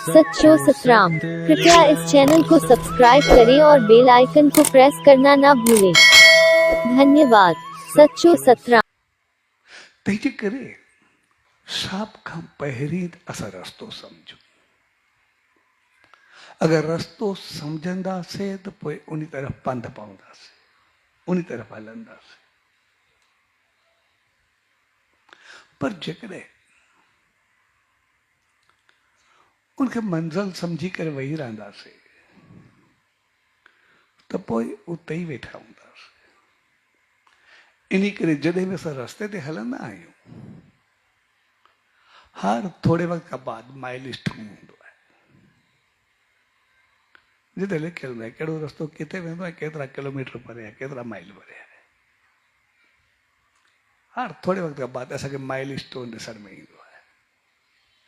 सच्चो सतराम। कृपया इस चैनल को सब्सक्राइब करें और बेल आइकन को प्रेस करना ना भूलें। धन्यवाद। सच्चो सतराम। तेजे करे साप खां पहिरीं असां रस्तो समझो। अगर रस्तो समझंदासीं त पोइ उन तरफ़ पंध पवंदासीं, उन तरफ़ हलंदासीं। पर जेकॾहिं उनखे मंज़िल समझी करे वेही रहंदासीं त पोइ उते ई वेठा हूंदासीं। इन करे जॾहिं बि असां रस्ते ते हलंदा आहियूं, हर थोरे वक़्त खां बाद माइलस्टोन हूंदो आहे, जिते लिखियल हूंदो आहे कहिड़ो रस्तो किथे वेंदो आहे, केतिरा किलोमीटर परे आहे, केतिरा माइल परे आहे। हर थोरे वक़्त खां बाद असांखे माइलस्टोन ॾिसण में ईंदो आहे,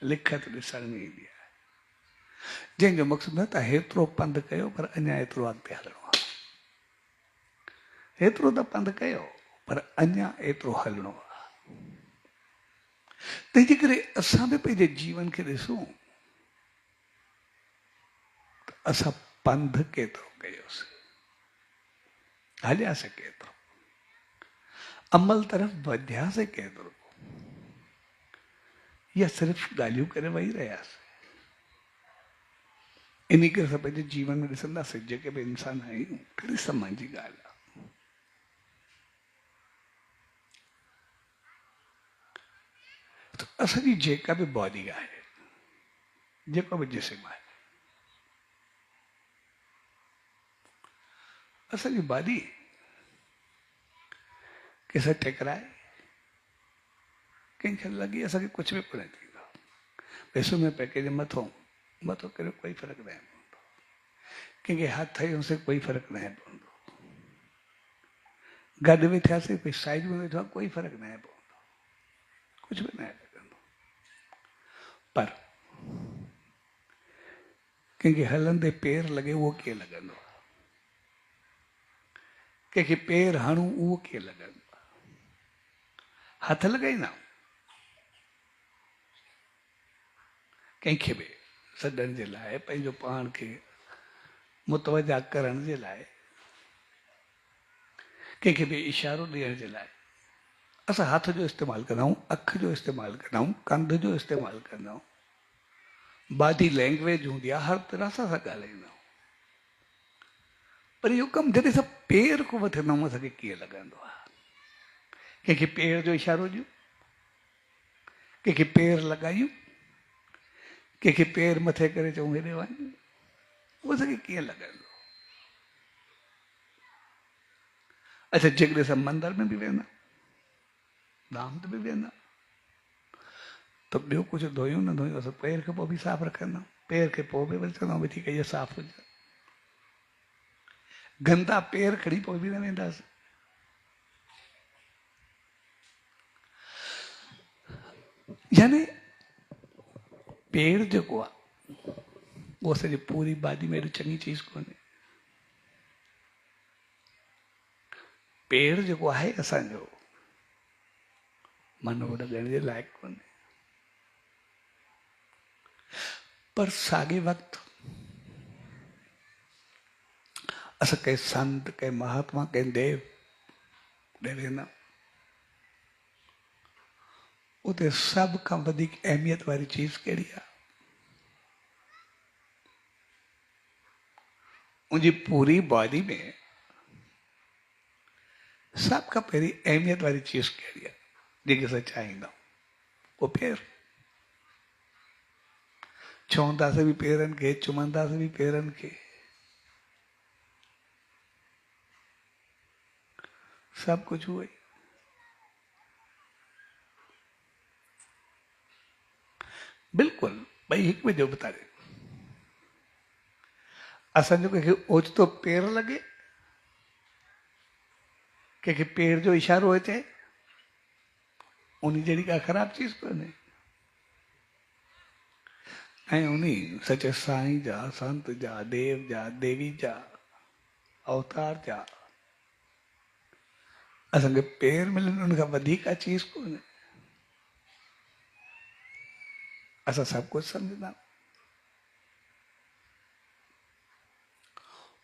लिखत ॾिसण में ईंदी आहे, जंहिंजो मक़सदु न त हेतिरो पंधु कयो पर अञा एतिरो अॻिते हलणो आहे, हेतिरो त पंधु कयो पर अञा एतिरो हलणो आहे। तंहिंजे करे असां बि पंहिंजे जीवन खे ॾिसूं त असां पंधु केतिरो कयोसीं, हलियासीं केतिरो, अमल तरफ़ वधियासीं केतिरो, या सिर्फ़ु ॻाल्हियूं करे वेही रहियासीं। इन करे असां पंहिंजे जीवन में ॾिसंदासीं जेके बि इंसान आहियूं, कहिड़ी सम्मान जी ॻाल्हि आहे। त असांजी जेका बि बॉडी आहे, जेको बि जिस्म आहे, असांजी बॉडी कंहिंसां टकराए, कंहिंखे लॻे असांखे कुझु बि कोन थींदो, पैसो में पए कंहिंजे मथो करे कोई फ़र्क़ु न पवंदो, कंहिंखे हथ हयोसीं कोई फ़र्क़ु न पवंदो, गॾु वेठासीं कोई साइड में वेठो आहे कोई फ़र्क़ु न पवंदो, कुझु बि न लॻंदो। पर कंहिंखे हलंदे पेर लॻे उहो कीअं लॻंदो आहे, कंहिंखे पेर हणूं उहो कीअं लॻंदो आहे, हथ लॻाईंदा कंहिंखे बि सॾण जे लाइ, पंहिंजो पाण खे मुतवजा करण जे लाइ, कंहिंखे बि इशारो ॾियण जे लाइ असां हथ जो इस्तेमालु कंदा आहियूं, अखि जो इस्तेमालु कंदा आहियूं, कंध जो इस्तेमालु कंदा आहियूं, बॉडी लैंग्वेज हूंदी आहे, हर तरह सां असां ॻाल्हाईंदा आहियूं। पर इहो कमु जॾहिं असां पेर को वठंदा आहियूं असांखे कीअं लॻंदो आहे, कंहिंखे पेर जो इशारो ॾियूं, कंहिंखे पेर लॻायूं, कंहिंखे पेर मथे करे चऊं हेॾे वञ, उहो असांखे कीअं लॻंदो। अच्छा, जेकॾहिं असां मंदर में बि वेंदा, धाम ते बि वेंदा, त ॿियो कुझु धोयूं न धोयूं, असां पेर खे पोइ बि साफ़ु रखंदा आहियूं, पेर खे पोइ बि वरी चवंदा आहियूं ठीक आहे इहे साफ़ु हुजे, गंदा पेर खणी पोइ बि न वेंदासीं। यानी पेर जेको आहे उहो असांजी पूरी बॉडी में एॾी चङी चीज़ कोन्हे। पेर जेको आहे असांजो मन वॾ ॻण जे लाइक़ु कोन्हे। पर साॻे वक़्तु असां कंहिं संत, कंहिं महात्मा, कंहिं देव ॾे वेंदा, उते सभ खां वधीक अहमियत वारी चीज़ कहिड़ी आहे, मुंहिंजी पूरी बॉडी में सभ खां पहिरीं अहमियत वारी चीज़ कहिड़ी आहे जेके असां चाहींदा आहियूं, उहो पेर। छुहंदासीं बि पेरनि खे, चुमंदासीं बि पेरनि खे, सभु कुझु उहो ई। बिल्कुलु ॿई हिकु ॿिए जो ॿुधाए। असांजो कंहिंखे ओचितो पेर लॻे, कंहिंखे पेर जो इशारो अचे, उन जहिड़ी का ख़राब चीज़ कोन्हे। ऐं उन सचे साईं जा, संत जा, देव जा, देवी जा, अवतार जा असांखे पेर मिलनि, उन खां वधीक का चीज़ कोन्हे। असां सभु कुझु सम्झंदा आहियूं,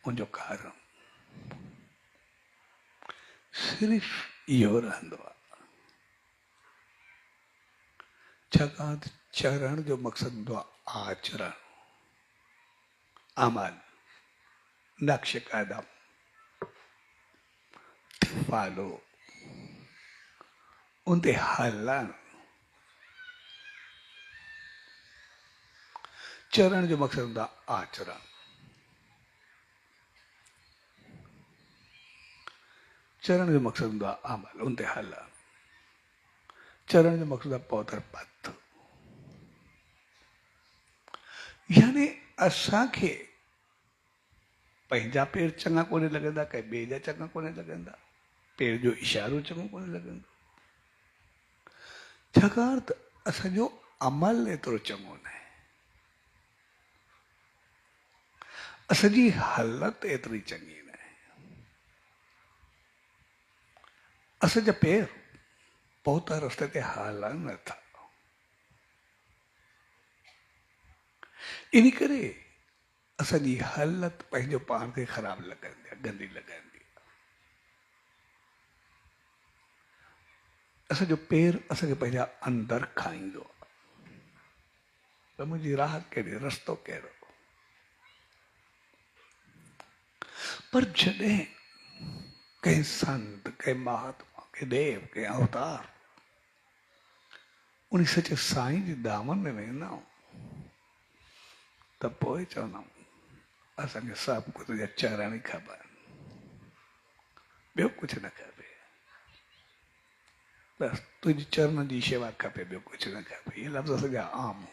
उनजो कारण सिर्फ़ इहो रहंदो आहे। छाकाणि त चरण जो मक़सदु हूंदो आहे आचरण, अमल, नक्श कदम, फॉलो, उन ते हलणु। चरण जो मक़सदु हूंदो आहे आचरण। चरण जो मक़सदु हूंदो आहे अमल, उन ते हलणु। चरण जो मक़सदु आहे पौधर पथ। यानी असांखे पंहिंजा पेर चङा कोन्हे लॻंदा, कंहिं ॿिए जा चङा कोन्हे लॻंदा, पेर जो इशारो चङो कोन्हे लॻंदो, छाकाणि त असांजो अमल एतिरो चङो न आहे, असांजी हालत एतिरी चङी न आहे। असांजा पेर पहुता रस्ते ते हलनि नथा। इन करे असांजी हालत पंहिंजो पाण खे ख़राबु लॻंदी आहे, गंदी लॻंदी आहे। असांजो पेर असांखे पंहिंजा अंदरि खाईंदो आहे त मुंहिंजी राह कहिड़ी, रस्तो कहिड़ो। पर जॾहिं कंहिं संत, कंहिं महात्मा, कंहिं देव, कंहिं अवतार उन सचे साईं जे दामन में वेंदा आहियूं त पोइ चवंदा आहियूं असांखे सभु कुझु जा चरण ई खपनि, ॿियो कुझु न खपे, बसि तुंहिंजी चरण जी शेवा खपे, ॿियो कुझु न खपे। इहे लफ़्ज़ असांजा आम